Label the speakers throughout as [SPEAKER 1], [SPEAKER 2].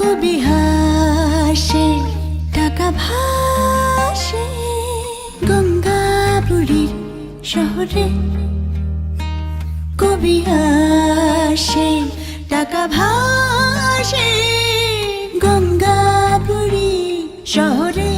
[SPEAKER 1] কবি হাসে টাকা ভাসে গঙ্গাপুরীর শহরে। কবি হাসে টাকা ভাসে গঙ্গাপুরী শহরে।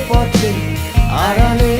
[SPEAKER 2] পথে আড়ালে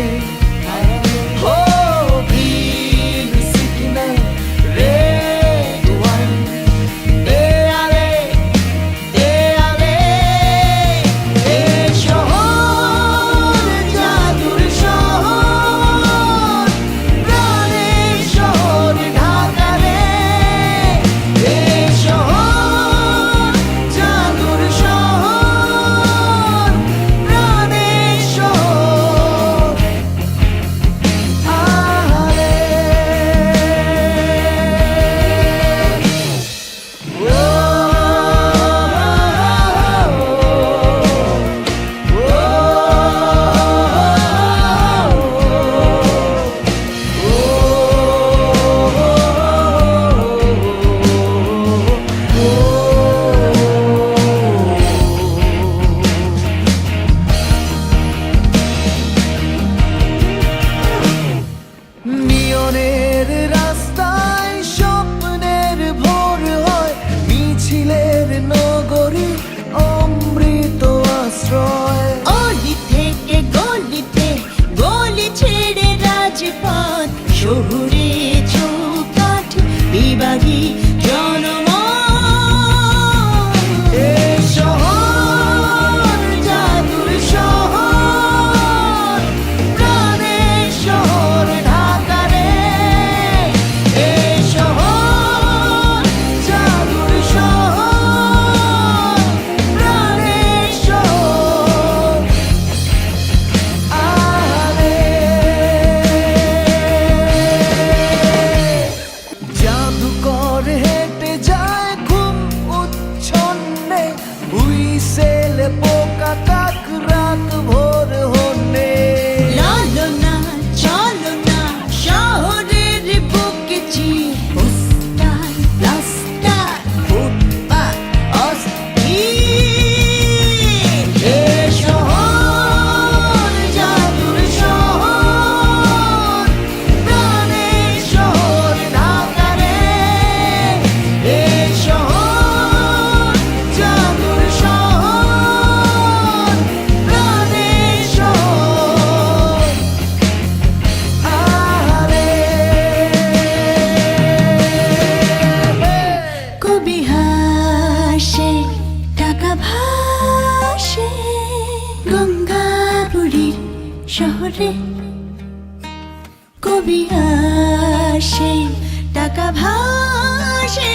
[SPEAKER 1] শহুরে চৌকাঠ বিভাগী জনম শহর জাদুর শহর প্রাণের শহর ঢাকা রে। এ শহর জাদুর শহর প্রাণের শহর।
[SPEAKER 2] হেঁটে যায় ঘুম উচ্ছন্নে হুইসেল পোকা কাক রাত ভোর হনে।
[SPEAKER 1] চলো না চলো না শহরের বুকে চির পোস্টার প্লাস্টার ফুটপাত অস্থির। এ শহর জাদুর শহর প্রাণের শহর ঢাকা রে। এ শহর জাদুর শহর প্রাণের শহর। কবি হাসে টাকা ভাসে গঙ্গাপুরীর শহরে। কবি হাসে টাকা ভাসে